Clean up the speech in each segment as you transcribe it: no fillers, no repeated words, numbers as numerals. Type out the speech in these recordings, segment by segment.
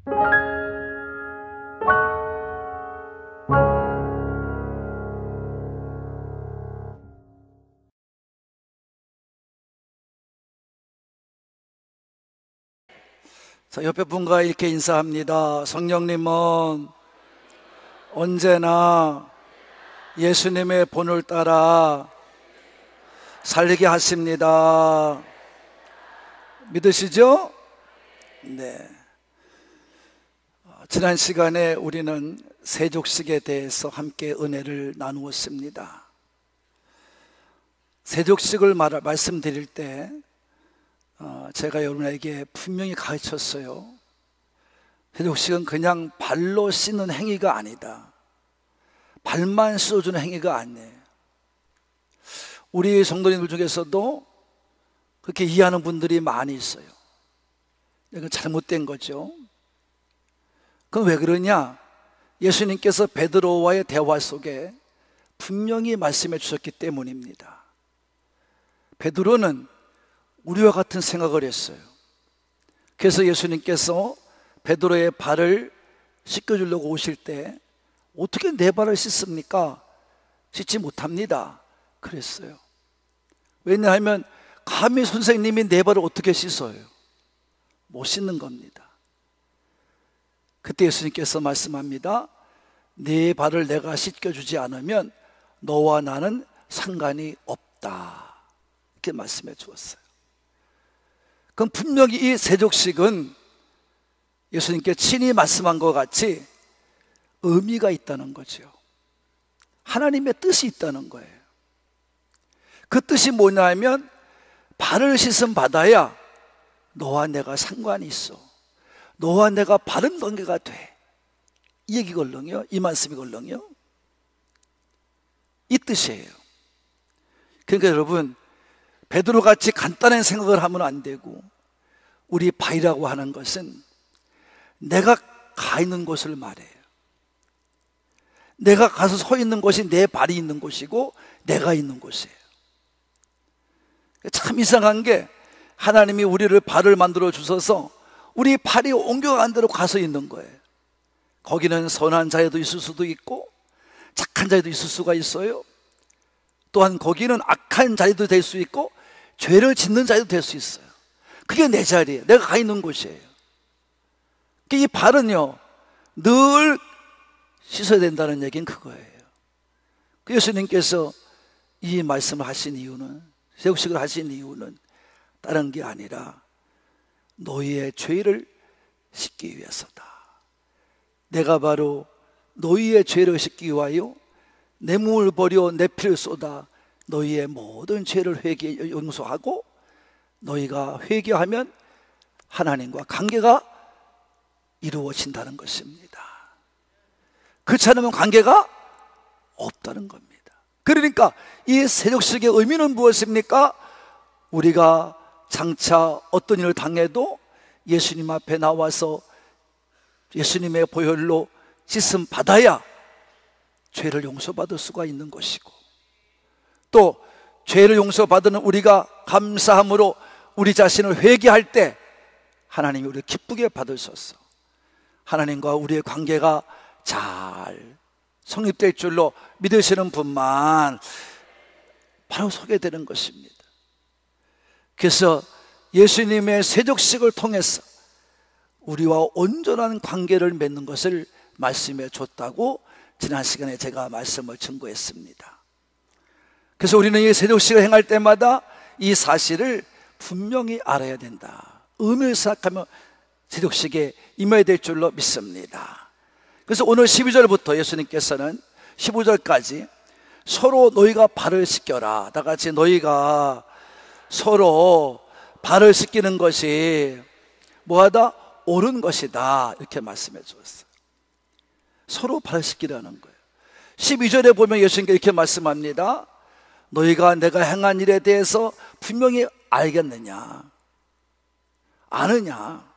자, 옆에 분과 이렇게 인사합니다. 성령님은 언제나 예수님의 본을 따라 살리게 하십니다. 믿으시죠? 네. 지난 시간에 우리는 세족식에 대해서 함께 은혜를 나누었습니다. 세족식을 말씀드릴 때 제가 여러분에게 분명히 가르쳤어요. 세족식은 그냥 발로 씻는 행위가 아니다. 발만 씻어주는 행위가 아니에요. 우리 성도님들 중에서도 그렇게 이해하는 분들이 많이 있어요. 이건 잘못된 거죠. 그럼 왜 그러냐? 예수님께서 베드로와의 대화 속에 분명히 말씀해 주셨기 때문입니다. 베드로는 우리와 같은 생각을 했어요. 그래서 예수님께서 베드로의 발을 씻겨주려고 오실 때 어떻게 내 발을 씻습니까? 씻지 못합니다 그랬어요. 왜냐하면 감히 선생님이 내 발을 어떻게 씻어요? 못 씻는 겁니다. 그때 예수님께서 말씀합니다. 네 발을 내가 씻겨주지 않으면 너와 나는 상관이 없다, 이렇게 말씀해 주었어요. 그럼 분명히 이 세족식은 예수님께 친히 말씀한 것 같이 의미가 있다는 거죠. 하나님의 뜻이 있다는 거예요. 그 뜻이 뭐냐면 발을 씻음 받아야 너와 내가 상관이 있어. 너와 내가 바른 관계가 돼. 이 얘기걸렁요? 이 말씀이걸렁요? 이 뜻이에요. 그러니까 여러분, 베드로같이 간단한 생각을 하면 안 되고, 우리 발이라고 하는 것은 내가 가 있는 곳을 말해요. 내가 가서 서 있는 곳이 내 발이 있는 곳이고 내가 있는 곳이에요. 참 이상한 게 하나님이 우리를 발을 만들어 주셔서 우리 발이 옮겨간 대로 가서 있는 거예요. 거기는 선한 자에도 있을 수도 있고 착한 자에도 있을 수가 있어요. 또한 거기는 악한 자리도 될 수 있고 죄를 짓는 자리도 될 수 있어요. 그게 내 자리예요. 내가 가 있는 곳이에요. 이 발은요 늘 씻어야 된다는 얘기는 그거예요. 예수님께서 이 말씀을 하신 이유는, 세족식을 하신 이유는 다른 게 아니라 너희의 죄를 씻기 위해서다. 내가 바로 너희의 죄를 씻기 위하여 내 몸을 버려 내 피를 쏟아 너희의 모든 죄를 용서하고 너희가 회개하면 하나님과 관계가 이루어진다는 것입니다. 그렇지 않으면 관계가 없다는 겁니다. 그러니까 이 세족식의 의미는 무엇입니까? 우리가 장차 어떤 일을 당해도 예수님 앞에 나와서 예수님의 보혈로 씻음 받아야 죄를 용서받을 수가 있는 것이고, 또 죄를 용서받는 우리가 감사함으로 우리 자신을 회개할 때 하나님이 우리를 기쁘게 받으셔서 하나님과 우리의 관계가 잘 성립될 줄로 믿으시는 분만 바로 서게 되는 것입니다. 그래서 예수님의 세족식을 통해서 우리와 온전한 관계를 맺는 것을 말씀해 줬다고 지난 시간에 제가 말씀을 증거했습니다. 그래서 우리는 이 세족식을 행할 때마다 이 사실을 분명히 알아야 된다. 의미를 생각하며 세족식에 임해야 될 줄로 믿습니다. 그래서 오늘 12절부터 예수님께서는 15절까지 서로 너희가 발을 씻겨라, 다 같이 너희가 서로 발을 씻기는 것이 뭐하다? 옳은 것이다, 이렇게 말씀해 주었어요. 서로 발을 씻기라는 거예요. 12절에 보면 예수님께서 이렇게 말씀합니다. 너희가 내가 행한 일에 대해서 분명히 알겠느냐, 아느냐,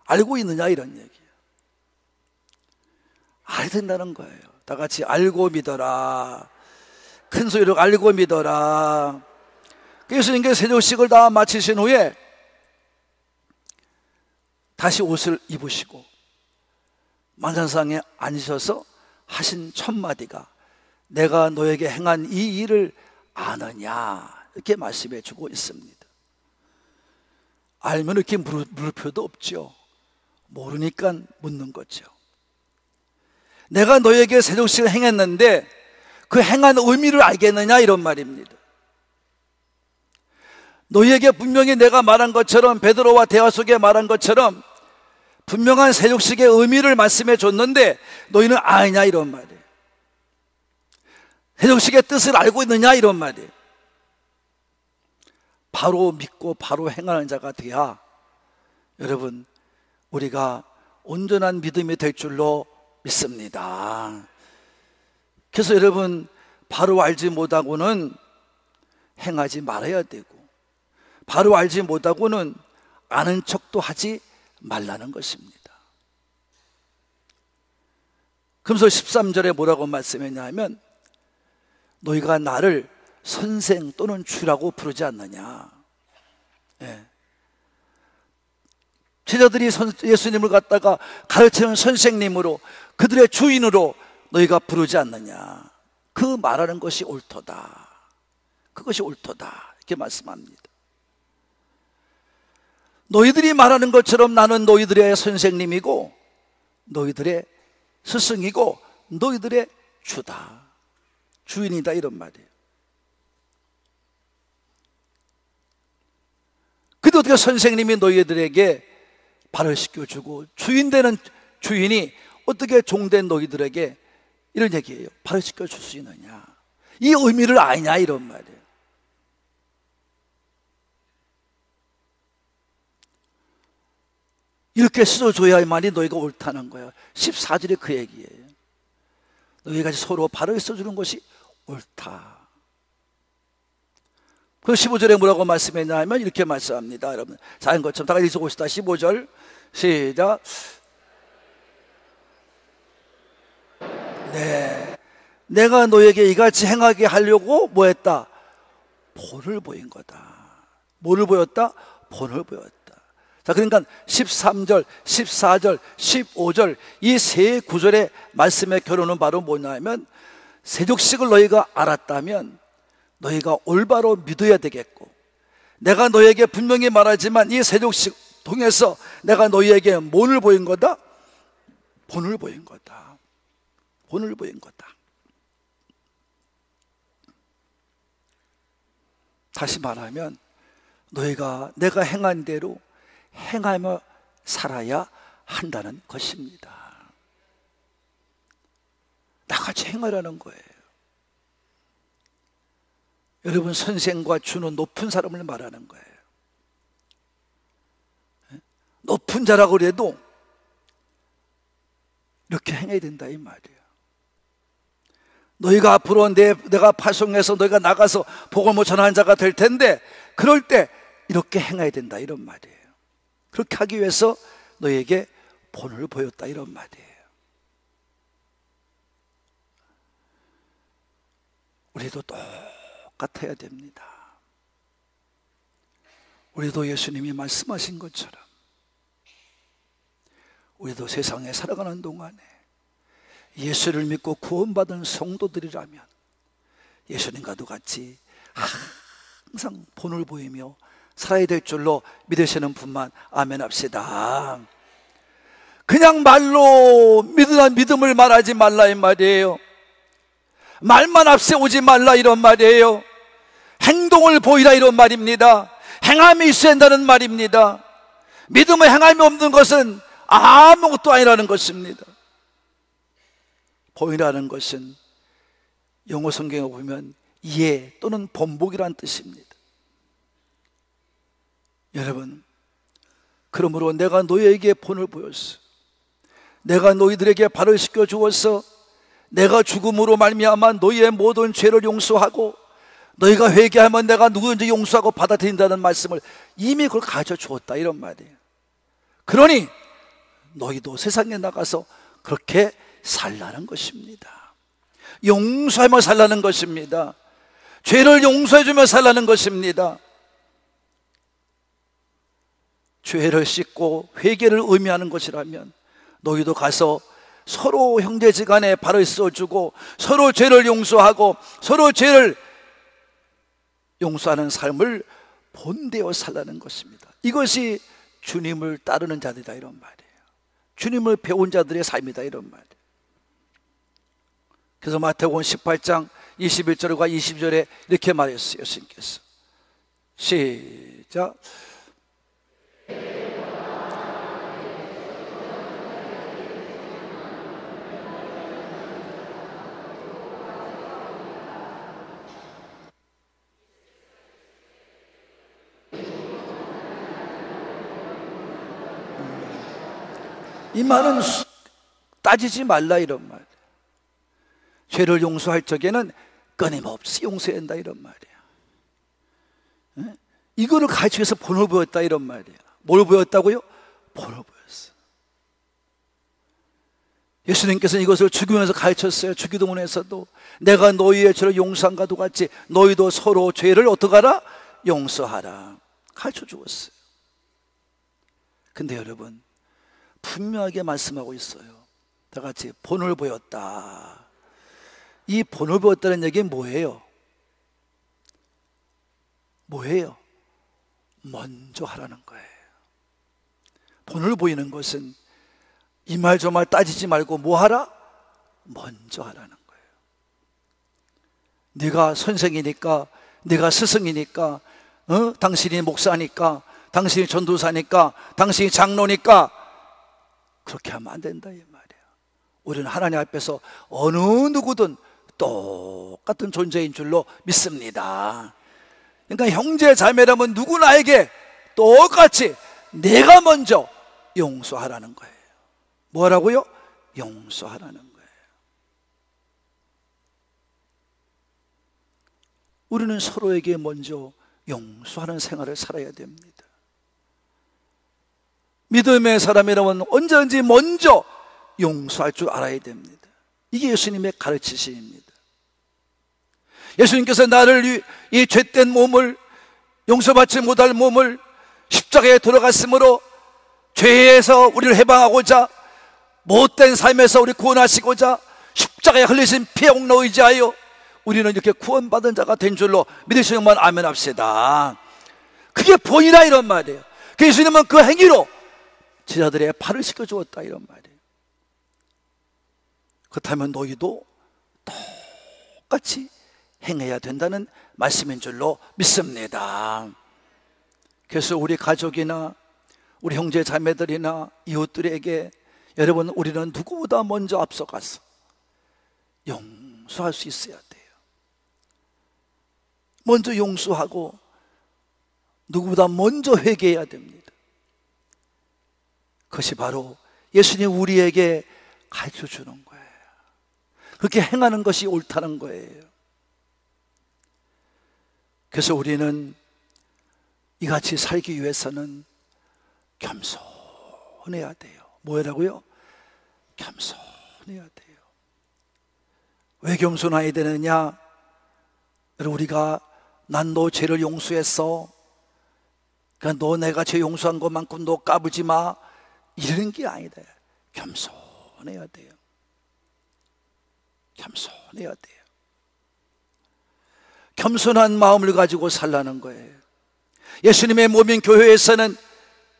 알고 있느냐, 이런 얘기예요. 알아야 된다는 거예요. 다 같이 알고 믿어라. 큰 소리로 알고 믿어라. 예수님께서 세족식을 다 마치신 후에 다시 옷을 입으시고 만찬상에 앉으셔서 하신 첫 마디가 내가 너에게 행한 이 일을 아느냐, 이렇게 말씀해 주고 있습니다. 알면 이렇게 물을 필요도 없죠. 모르니까 묻는 거죠. 내가 너에게 세족식을 행했는데 그 행한 의미를 알겠느냐, 이런 말입니다. 너희에게 분명히 내가 말한 것처럼, 베드로와 대화 속에 말한 것처럼 분명한 세족식의 의미를 말씀해 줬는데 너희는 아느냐, 이런 말이에요. 세족식의 뜻을 알고 있느냐, 이런 말이에요. 바로 믿고 바로 행하는 자가 돼야 여러분 우리가 온전한 믿음이 될 줄로 믿습니다. 그래서 여러분 바로 알지 못하고는 행하지 말아야 되고, 바로 알지 못하고는 아는 척도 하지 말라는 것입니다. 그러면서 13절에 뭐라고 말씀했냐 하면 너희가 나를 선생 또는 주라고 부르지 않느냐. 예. 제자들이 예수님을 갖다가 가르치는 선생님으로, 그들의 주인으로 너희가 부르지 않느냐. 그 말하는 것이 옳도다. 그것이 옳도다. 이렇게 말씀합니다. 너희들이 말하는 것처럼 나는 너희들의 선생님이고 너희들의 스승이고 너희들의 주다, 주인이다, 이런 말이에요. 근데 어떻게 선생님이 너희들에게 발을 씻겨주고 주인 되는 주인이 어떻게 종된 너희들에게 이런 얘기예요. 발을 씻겨줄 수 있느냐, 이 의미를 아냐, 이런 말이에요. 이렇게 씻어줘야만이 너희가 옳다는 거예요. 14절이 그 얘기예요. 너희가 서로 발을 씻어주는 것이 옳다. 그 15절에 뭐라고 말씀했냐 하면 이렇게 말씀합니다. 여러분 자연 것처럼 다 같이 읽어봅시다. 15절 시작. 네, 내가 너에게 이같이 행하게 하려고 뭐했다? 본을 보인 거다. 뭐를 보였다? 본을 보였다. 자, 그러니까 13절, 14절, 15절 이 세 구절의 말씀의 결론은 바로 뭐냐면 세족식을 너희가 알았다면 너희가 올바로 믿어야 되겠고, 내가 너희에게 분명히 말하지만 이 세족식 통해서 내가 너희에게 뭐를 보인 거다? 본을 보인 거다. 본을 보인 거다. 다시 말하면 너희가 내가 행한 대로 행하며 살아야 한다는 것입니다. 나같이 행하라는 거예요. 여러분 선생과 주는 높은 사람을 말하는 거예요. 높은 자라고 그래도 이렇게 행해야 된다, 이 말이에요. 너희가 앞으로 내가 파송해서 너희가 나가서 복음을 전하는 자가 될 텐데 그럴 때 이렇게 행해야 된다, 이런 말이에요. 그렇게 하기 위해서 너희에게 본을 보였다, 이런 말이에요. 우리도 똑같아야 됩니다. 우리도 예수님이 말씀하신 것처럼 우리도 세상에 살아가는 동안에 예수를 믿고 구원받은 성도들이라면 예수님과도 같이 항상 본을 보이며 살아야 될 줄로 믿으시는 분만 아멘 합시다. 그냥 말로 믿음을 말하지 말라, 이 말이에요. 말만 앞세우지 말라, 이런 말이에요. 행동을 보이라, 이런 말입니다. 행함이 있어야 한다는 말입니다. 믿음의 행함이 없는 것은 아무것도 아니라는 것입니다. 보이라는 것은 영어 성경에 보면 이해 또는 번복이라는 뜻입니다. 여러분, 그러므로 내가 너희에게 본을 보였어. 내가 너희들에게 발을 씻겨 주었어. 내가 죽음으로 말미암아 너희의 모든 죄를 용서하고 너희가 회개하면 내가 누구든지 용서하고 받아들인다는 말씀을 이미 그걸 가르쳐 주었다, 이런 말이에요. 그러니 너희도 세상에 나가서 그렇게 살라는 것입니다. 용서하며 살라는 것입니다. 죄를 용서해 주며 살라는 것입니다. 죄를 씻고 회개를 의미하는 것이라면 너희도 가서 서로 형제지간에 발을 쏘주고 서로 죄를 용서하고 서로 죄를 용서하는 삶을 본되어 살라는 것입니다. 이것이 주님을 따르는 자들이다, 이런 말이에요. 주님을 배운 자들의 삶이다, 이런 말이에요. 그래서 마태복음 18장 21절과 22절에 이렇게 말했어요. 예수님께서 시작. 이 말은 따지지 말라, 이런 말. 죄를 용서할 적에는 끊임없이 용서해야 한다, 이런 말이야. 이거를 가르치기 위해서 본을 보였다, 이런 말이야. 뭘 보였다고요? 본을 보였어. 예수님께서는 이것을 주기도문에서 가르쳤어요. 주기도문에서도 내가 너희의 죄를 용서한 것과 같이 너희도 서로 죄를 어떻게 하라? 용서하라. 가르쳐 주었어요. 근데 여러분, 분명하게 말씀하고 있어요. 다 같이 본을 보였다. 이 본을 보였다는 얘기는 뭐예요? 뭐예요? 먼저 하라는 거예요. 본을 보이는 것은 이 말 저 말 따지지 말고 뭐 하라? 먼저 하라는 거예요. 네가 선생이니까, 네가 스승이니까, 당신이 목사니까, 당신이 전도사니까, 당신이 장로니까 그렇게 하면 안 된다, 이 말이에요. 우리는 하나님 앞에서 어느 누구든 똑같은 존재인 줄로 믿습니다. 그러니까 형제 자매라면 누구나에게 똑같이 내가 먼저 용서하라는 거예요. 뭐라고요? 용서하라는 거예요. 우리는 서로에게 먼저 용서하는 생활을 살아야 됩니다. 믿음의 사람이라면 언제든지 먼저 용서할 줄 알아야 됩니다. 이게 예수님의 가르치심입니다. 예수님께서 나를 이 죄된 몸을, 용서받지 못할 몸을 십자가에 들어갔으므로 죄에서 우리를 해방하고자, 못된 삶에서 우리 구원하시고자 십자가에 흘리신 피의 공로 의지하여 우리는 이렇게 구원받은 자가 된 줄로 믿으시면 아멘 합시다. 그게 본이라, 이런 말이에요. 예수님은 그 행위로 제자들의 발을 씻겨주었다, 이런 말이에요. 그렇다면 너희도 똑같이 행해야 된다는 말씀인 줄로 믿습니다. 그래서 우리 가족이나 우리 형제 자매들이나 이웃들에게 여러분, 우리는 누구보다 먼저 앞서가서 용서할 수 있어야 돼요. 먼저 용서하고 누구보다 먼저 회개해야 됩니다. 그것이 바로 예수님 우리에게 가르쳐 주는 거예요. 그렇게 행하는 것이 옳다는 거예요. 그래서 우리는 이같이 살기 위해서는 겸손해야 돼요. 뭐라고요? 겸손해야 돼요. 왜 겸손해야 되느냐? 우리가 난 너 죄를 용서했어, 그러니까 너 내가 죄 용서한 것만큼 너 까부지 마, 이런 게 아니다. 겸손해야 돼요. 겸손해야 돼요. 겸손한 마음을 가지고 살라는 거예요. 예수님의 몸인 교회에서는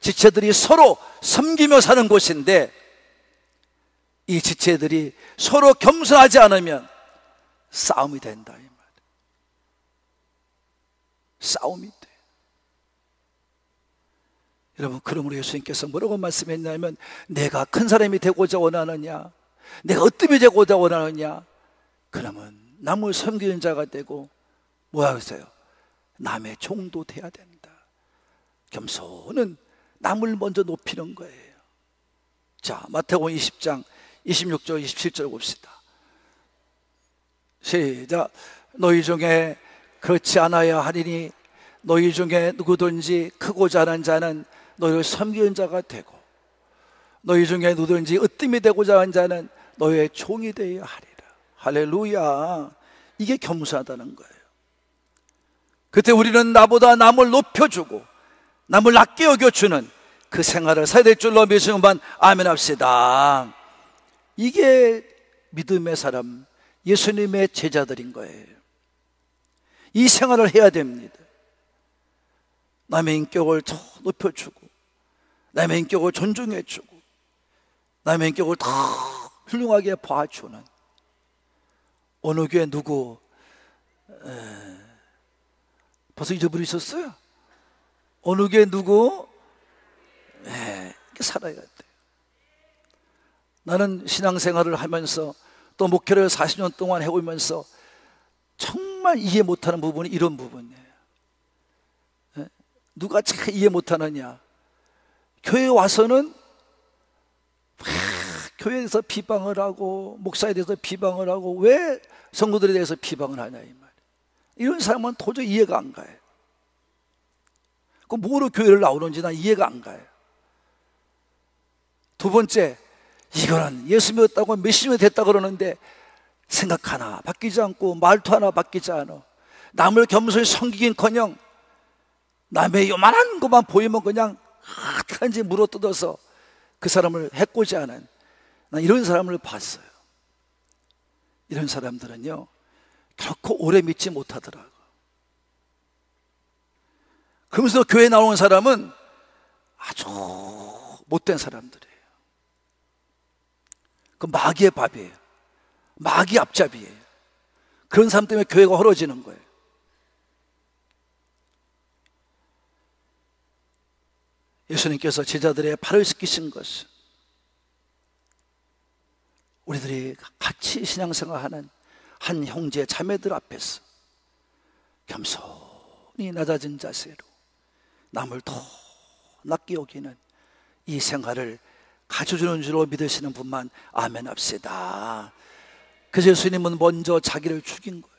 지체들이 서로 섬기며 사는 곳인데, 이 지체들이 서로 겸손하지 않으면 싸움이 된다, 이 말. 싸움이 돼. 여러분, 그러므로 예수님께서 뭐라고 말씀했냐면, 내가 큰 사람이 되고자 원하느냐, 내가 어떻게 되고자 원하느냐, 그러면 남을 섬기는 자가 되고 뭐 하겠어요? 남의 종도 돼야 된다. 겸손은 남을 먼저 높이는 거예요. 자, 마태복음 20장 26절 27절 봅시다. 시작. 너희 중에 그렇지 않아야 하리니 너희 중에 누구든지 크고자 하는 자는 너희를 섬기는 자가 되고, 너희 중에 누구든지 으뜸이 되고자 하는 자는 너희의 종이 되어야 하리라. 할렐루야. 이게 겸손하다는 거예요. 그때 우리는 나보다 남을 높여주고 남을 낮게 여겨주는 그 생활을 살아야 될 줄로 믿으시는 분 아멘 합시다. 이게 믿음의 사람, 예수님의 제자들인 거예요. 이 생활을 해야 됩니다. 남의 인격을 더 높여주고, 남의 인격을 존중해주고, 남의 인격을 더 훌륭하게 봐주는, 어느 교회 누구 벌써 잊어버리셨어요? 어느 교회 누구 이렇게 살아야 돼. 나는 신앙생활을 하면서 또 목회를 40년 동안 해오면서 정말 이해 못하는 부분이 이런 부분이에요. 누가 참 이해 못하느냐, 교회에 와서는 교회에서 비방을 하고 목사에 대해서 비방을 하고 왜 성도들에 대해서 비방을 하냐 이 말이에요. 이런 사람은 도저히 이해가 안 가요. 그 뭐로 교회를 나오는지 난 이해가 안 가요. 두 번째, 이거는 예수 믿었다고 몇십 년 됐다 그러는데 생각 하나 바뀌지 않고 말투 하나 바뀌지 않아. 남을 겸손히 섬기긴커녕 남의 요만한 것만 보이면 그냥 하든지 물어뜯어서 그 사람을 해코지 하는, 난 이런 사람을 봤어요. 이런 사람들은요 결코 오래 믿지 못하더라고. 그러면서 교회 나오는 사람은 아주 못된 사람들이에요. 그 마귀의 밥이에요. 마귀 앞잡이에요. 그런 사람 때문에 교회가 헐어지는 거예요. 예수님께서 제자들의 발을 씻기신 것은 우리들이 같이 신앙생활하는 한 형제 자매들 앞에서 겸손히 낮아진 자세로 남을 더 낮게 여기는 이 생활을 가르쳐주는 줄로 믿으시는 분만 아멘 합시다. 그래서 예수님은 먼저 자기를 죽인 거예요.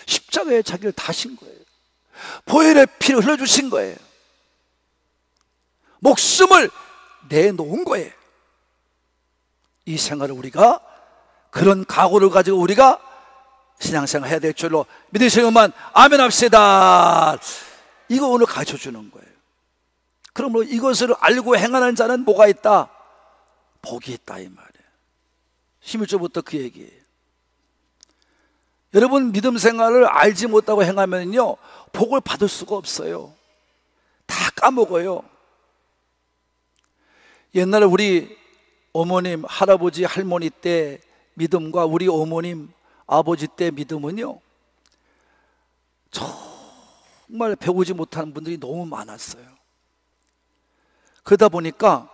십자가에 자기를 다신 거예요. 보혈의 피를 흘려주신 거예요. 목숨을 내놓은 거예요. 이 생활을 우리가, 그런 각오를 가지고 우리가 신앙생활 해야 될 줄로 믿으시는 것만 아멘 합시다. 이거 오늘 가르쳐주는 거예요. 그러므로 이것을 알고 행하는 자는 뭐가 있다? 복이 있다 이 말이에요. 11절부터 그 얘기예요. 여러분 믿음 생활을 알지 못하고 행하면요 복을 받을 수가 없어요. 다 까먹어요. 옛날에 우리 어머님, 할아버지, 할머니 때 믿음과 우리 어머님, 아버지 때 믿음은요 정말 배우지 못하는 분들이 너무 많았어요. 그러다 보니까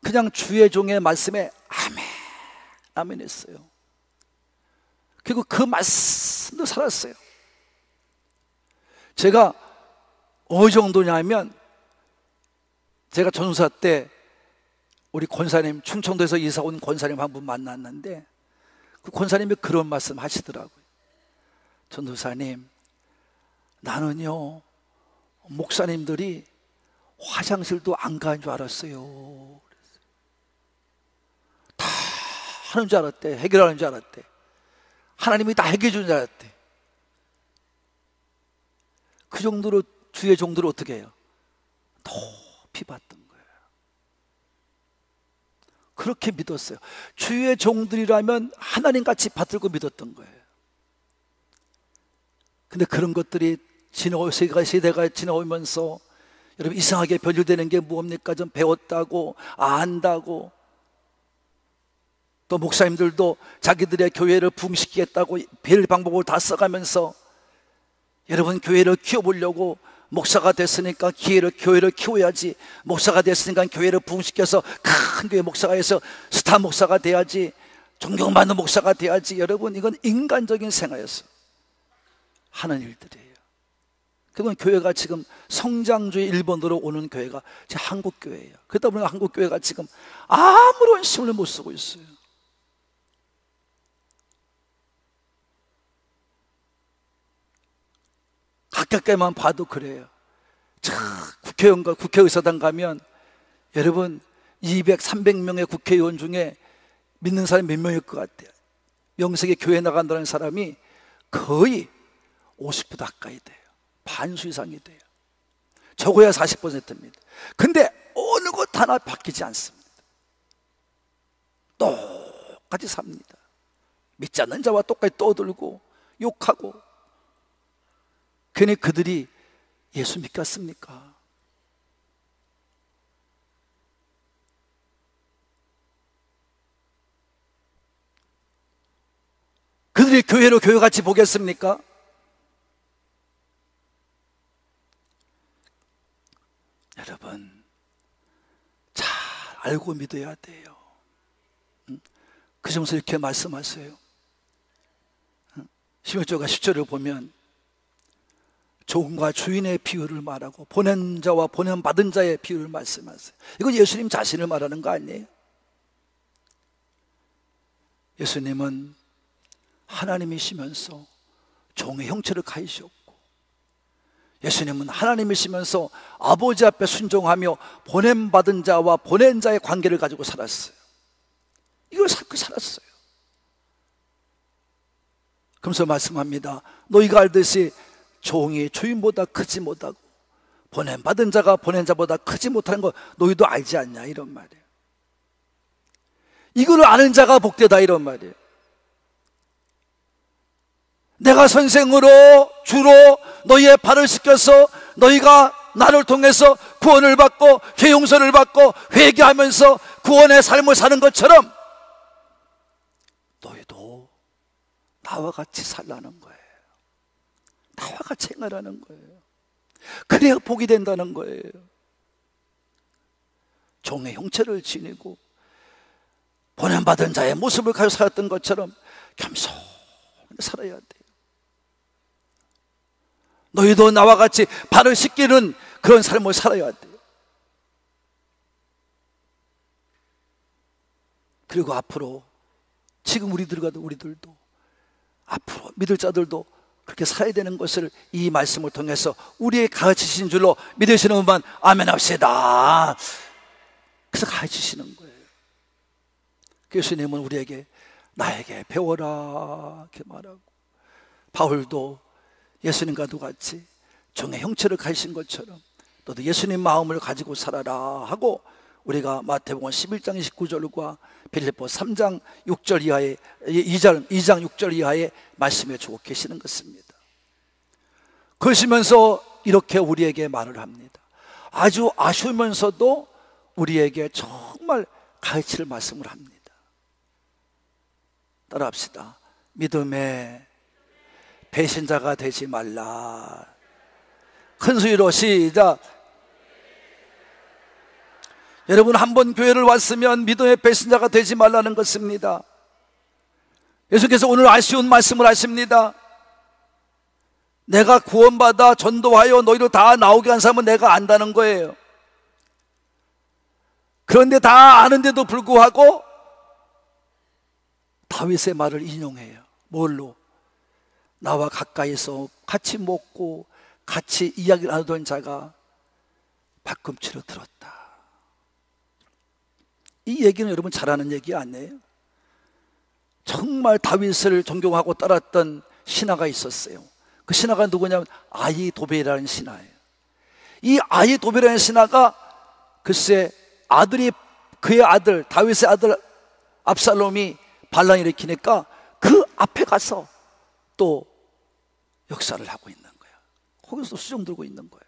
그냥 주의 종의 말씀에 아멘, 아멘 했어요. 그리고 그 말씀도 살았어요. 제가 어느 정도냐면, 제가 전도사 때 우리 권사님, 충청도에서 이사 온 권사님 한 분 만났는데 그 권사님이 그런 말씀 하시더라고요. 전도사님, 나는요 목사님들이 화장실도 안 가는 줄 알았어요. 다 하는 줄 알았대. 해결하는 줄 알았대. 하나님이 다 해결해 주는 줄 알았대. 그 정도로 주의 종들을 어떻게 해요? 높이 봤던 거예요. 그렇게 믿었어요. 주의 종들이라면 하나님같이 받들고 믿었던 거예요. 근데 그런 것들이 세대가 지나오면서 여러분 이상하게 변질되는 게 뭡니까? 좀 배웠다고, 안다고, 또 목사님들도 자기들의 교회를 부흥시키겠다고 별 방법을 다 써가면서 여러분 교회를 키워보려고, 목사가 됐으니까 교회를 키워야지, 목사가 됐으니까 교회를 부흥시켜서 큰 교회 목사가 해서 스타 목사가 돼야지, 존경받는 목사가 돼야지. 여러분 이건 인간적인 생활에서 하는 일들이에요. 그건 교회가 지금 성장주의 1번으로 오는 교회가 지금 한국교회예요. 그러다 보니까 한국교회가 지금 아무런 힘을 못 쓰고 있어요. 가깝게만 봐도 그래요. 국회의원과 국회의사당 가면 여러분 200, 300명의 국회의원 중에 믿는 사람이 몇 명일 것 같아요? 명색에 교회 나간다는 사람이 거의 50% 가까이 돼요. 반수 이상이 돼요. 적어야 40%입니다. 근데 어느 것 하나 바뀌지 않습니다. 똑같이 삽니다. 믿지 않는 자와 똑같이 떠들고 욕하고. 괜히 그들이 예수 믿겠습니까? 그들이 교회로 교회같이 보겠습니까? 여러분, 잘 알고 믿어야 돼요. 그 점에서 이렇게 말씀하세요. 11절과 10절을 보면 종과 주인의 비유를 말하고 보낸 자와 보냄받은 자의 비유를 말씀하세요. 이건 예수님 자신을 말하는 거 아니에요? 예수님은 하나님이시면서 종의 형체를 가지셨고, 예수님은 하나님이시면서 아버지 앞에 순종하며 보냄받은 자와 보낸 자의 관계를 가지고 살았어요. 이걸 삶고 살았어요. 그러면서 말씀합니다. 너희가 알듯이 종이 주인보다 크지 못하고 보냄받은 자가 보낸 자보다 크지 못하는 거 너희도 알지 않냐, 이런 말이에요. 이거를 아는 자가 복되다, 이런 말이에요. 내가 선생으로 주로 너희의 발을 씻겨서 너희가 나를 통해서 구원을 받고 죄 용서를 받고 회개하면서 구원의 삶을 사는 것처럼 너희도 나와 같이 살라는 거예요. 나와 같이 행하라는 거예요. 그래야 복이 된다는 거예요. 종의 형체를 지니고 보냄받은 자의 모습을 가지고 살았던 것처럼 겸손히 살아야 돼요. 너희도 나와 같이 발을 씻기는 그런 삶을 살아야 돼요. 그리고 앞으로 지금 우리들도 앞으로 믿을 자들도 그렇게 살아야 되는 것을 이 말씀을 통해서 우리의 가르치신 줄로 믿으시는 분만 아멘 합시다. 그래서 가르치시는 거예요. 예수님은 우리에게 나에게 배워라 이렇게 말하고, 바울도 예수님과도 같이 종의 형체를 가지신 것처럼 너도 예수님 마음을 가지고 살아라 하고, 우리가 마태복음 11장 29절과 빌립보 3장 6절 이하의 2장 6절 이하의 말씀해 주고 계시는 것입니다. 그러시면서 이렇게 우리에게 말을 합니다. 아주 아쉬우면서도 우리에게 정말 가르칠 말씀을 합니다. 따라합시다. 믿음의 배신자가 되지 말라. 큰 소리로 시작. 여러분, 한번 교회를 왔으면 믿음의 배신자가 되지 말라는 것입니다. 예수께서 오늘 아쉬운 말씀을 하십니다. 내가 구원받아 전도하여 너희를 다 나오게 한 사람은 내가 안다는 거예요. 그런데 다 아는데도 불구하고 다윗의 말을 인용해요. 뭘로? 나와 가까이서 같이 먹고 같이 이야기를 나누던 자가 발꿈치로 들었다. 이 얘기는 여러분 잘 아는 얘기 아니에요? 정말 다윗을 존경하고 따랐던 신하가 있었어요. 그 신하가 누구냐면 아히도벨이라는 신하예요. 이 아히도벨이라는 신하가 글쎄 그의 아들 다윗의 아들 압살롬이 반란 일으키니까 그 앞에 가서 또 역사를 하고 있는 거예요. 거기서 수종 들고 있는 거예요.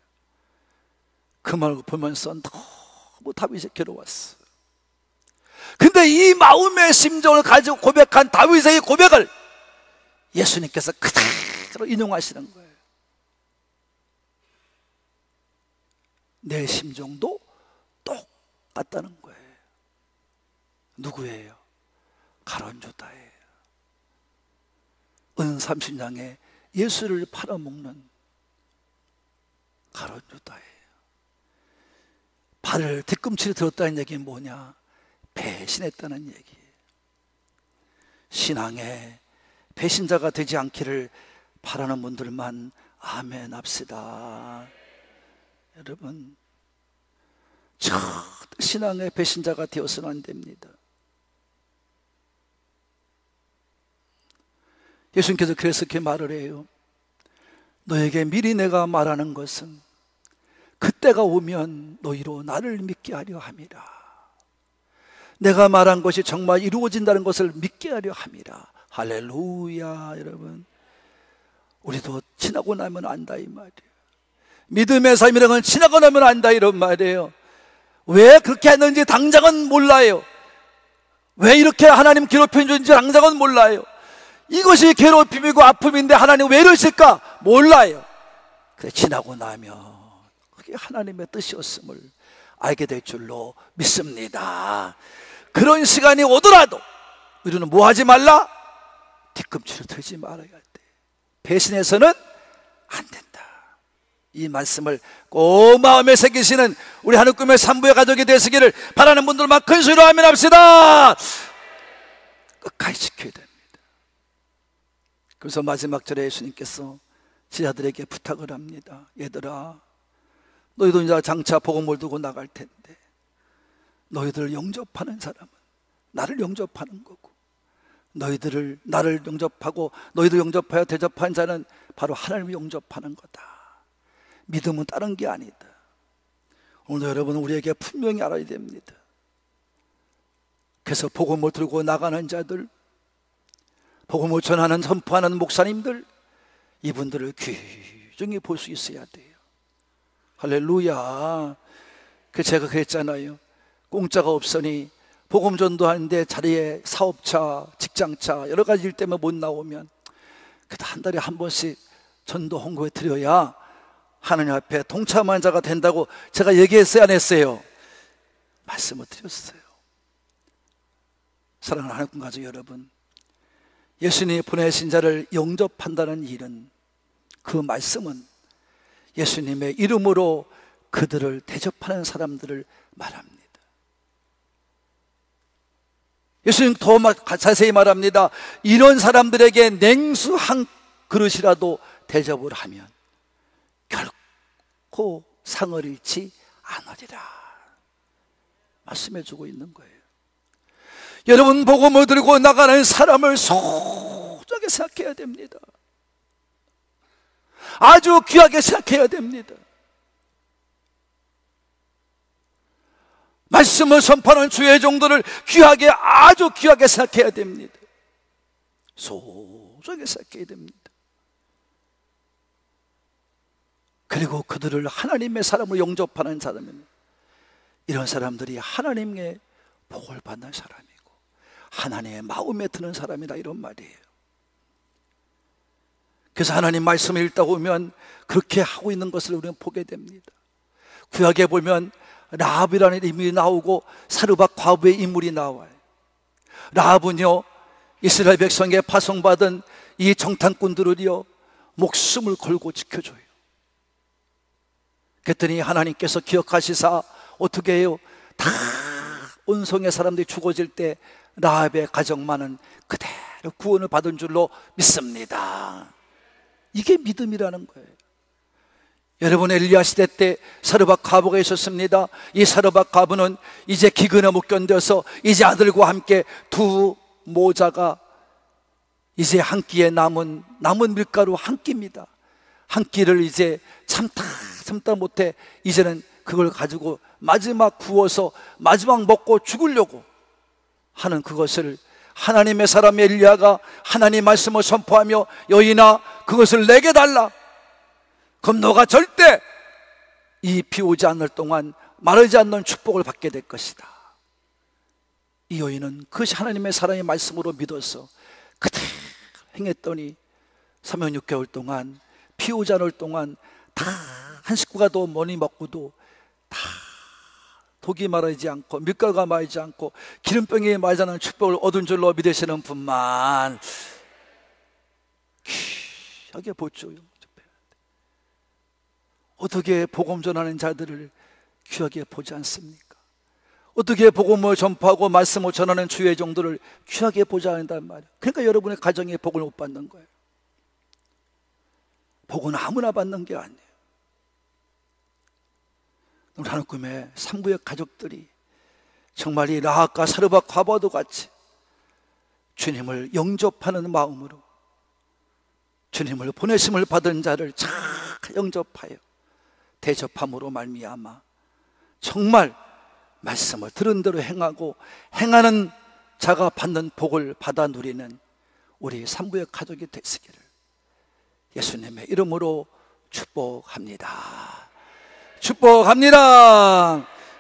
그 말을 보면서 너무 다윗이 괴로웠어. 근데 이 마음의 심정을 가지고 고백한 다윗의 고백을 예수님께서 그대로 인용하시는 거예요. 내 심정도 똑같다는 거예요. 누구예요? 가론유다예요. 은 30냥에 예수를 팔아먹는 가론유다예요. 발을 뒤꿈치를 들었다는 얘기는 뭐냐? 배신했다는 얘기예요. 신앙에 배신자가 되지 않기를 바라는 분들만 아멘 합시다. 여러분, 절대 신앙의 배신자가 되어서는 안 됩니다. 예수님께서 그래서 이렇게 말을 해요. 너에게 미리 내가 말하는 것은 그때가 오면 너희로 나를 믿게 하려 함이라. 내가 말한 것이 정말 이루어진다는 것을 믿게 하려 함이라. 할렐루야. 여러분, 우리도 지나고 나면 안다 이 말이에요. 믿음의 삶이라는 건 지나고 나면 안다 이런 말이에요. 왜 그렇게 했는지 당장은 몰라요. 왜 이렇게 하나님 괴롭혀 주는지 당장은 몰라요. 이것이 괴롭힘이고 아픔인데 하나님 왜 이러실까 몰라요. 그래, 지나고 나면 그게 하나님의 뜻이었음을 알게 될 줄로 믿습니다. 그런 시간이 오더라도 우리는 뭐 하지 말라? 뒤꿈치를 들지 말아야 돼. 배신해서는 안 된다. 이 말씀을 꼭 마음에 새기시는 우리 하늘 꿈의 산부의 가족이 되시기를 바라는 분들만 큰 소리로 아멘 합시다. 끝까지 지켜야 됩니다. 그래서 마지막 절에 예수님께서 제자들에게 부탁을 합니다. 얘들아, 너희도 이제 장차 복음을 두고 나갈 텐데 너희들 영접하는 사람은 나를 영접하는 거고, 너희들을 나를 영접하고 너희도 영접하여 대접한 자는 바로 하나님을 영접하는 거다. 믿음은 다른 게 아니다. 오늘 여러분, 우리에게 분명히 알아야 됩니다. 그래서 복음을 들고 나가는 자들, 복음을 전하는 선포하는 목사님들, 이분들을 귀중히 볼 수 있어야 돼요. 할렐루야. 제가 그랬잖아요. 공짜가 없으니 복음 전도하는데 자리에 사업차, 직장차 여러 가지 일 때문에 못 나오면 그래도 한 달에 한 번씩 전도 헌금에 드려야 하나님 앞에 동참한 자가 된다고 제가 얘기했어요, 안 했어요? 말씀을 드렸어요. 사랑하는 하나님 가족 여러분, 예수님이 보내신 자를 영접한다는 일은, 그 말씀은 예수님의 이름으로 그들을 대접하는 사람들을 말합니다. 예수님 더 자세히 말합니다. 이런 사람들에게 냉수 한 그릇이라도 대접을 하면 결코 상을 잃지 않으리라 말씀해주고 있는 거예요. 여러분, 복음을 들고 나가는 사람을 소중하게 생각해야 됩니다. 아주 귀하게 생각해야 됩니다. 말씀을 선포하는 주의 종들을 귀하게, 아주 귀하게 생각해야 됩니다. 소중하게 생각해야 됩니다. 그리고 그들을 하나님의 사람으로 영접하는 사람은, 이런 사람들이 하나님의 복을 받는 사람이고 하나님의 마음에 드는 사람이다, 이런 말이에요. 그래서 하나님 말씀을 읽다 보면 그렇게 하고 있는 것을 우리는 보게 됩니다. 구약에 보면 라합이라는 인물이 나오고 사르밧 과부의 인물이 나와요. 라합은요, 이스라엘 백성에 파송받은 이 정탐꾼들을요 목숨을 걸고 지켜줘요. 그랬더니 하나님께서 기억하시사 어떻게 해요? 다 온성의 사람들이 죽어질 때 라합의 가정만은 그대로 구원을 받은 줄로 믿습니다. 이게 믿음이라는 거예요. 여러분, 엘리야 시대 때 사르밧 과부가 있었습니다. 이 사르밧 과부는 이제 기근에 못 견뎌서 이제 아들과 함께 두 모자가 이제 한 끼에 남은 밀가루 한 끼입니다. 한 끼를 이제 참다 못해 이제는 그걸 가지고 마지막 구워서 마지막 먹고 죽으려고 하는 그것을 하나님의 사람 엘리야가 하나님 말씀을 선포하며, 여인아 그것을 내게 달라. 그럼 너가 절대 이 비 오지 않을 동안 마르지 않는 축복을 받게 될 것이다. 이 여인은 그것이 하나님의 사람의 말씀으로 믿어서 그대로 행했더니 3년 6개월 동안 비 오지 않을 동안 다 한 식구가 더 많이 먹고도 다 독이 마르지 않고 밀가루가 마르지 않고 기름병이 마르지 않는 축복을 얻은 줄로 믿으시는 분만 귀하게 보죠. 어떻게 복음 전하는 자들을 귀하게 보지 않습니까? 어떻게 복음을 전파하고 말씀을 전하는 주의 종들을 귀하게 보지 않는단 말이에요. 그러니까 여러분의 가정에 복을 못 받는 거예요. 복은 아무나 받는 게 아니에요. 우리 하늘 꿈의 산부의 가족들이 정말 이 라합과 사르밧 과부와도 같이 주님을 영접하는 마음으로 주님을 보내심을 받은 자를 잘 영접하여 대접함으로 말미암아 정말 말씀을 들은 대로 행하고 행하는 자가 받는 복을 받아 누리는 우리 산부의 가족이 되시기를 예수님의 이름으로 축복합니다. 축복합니다.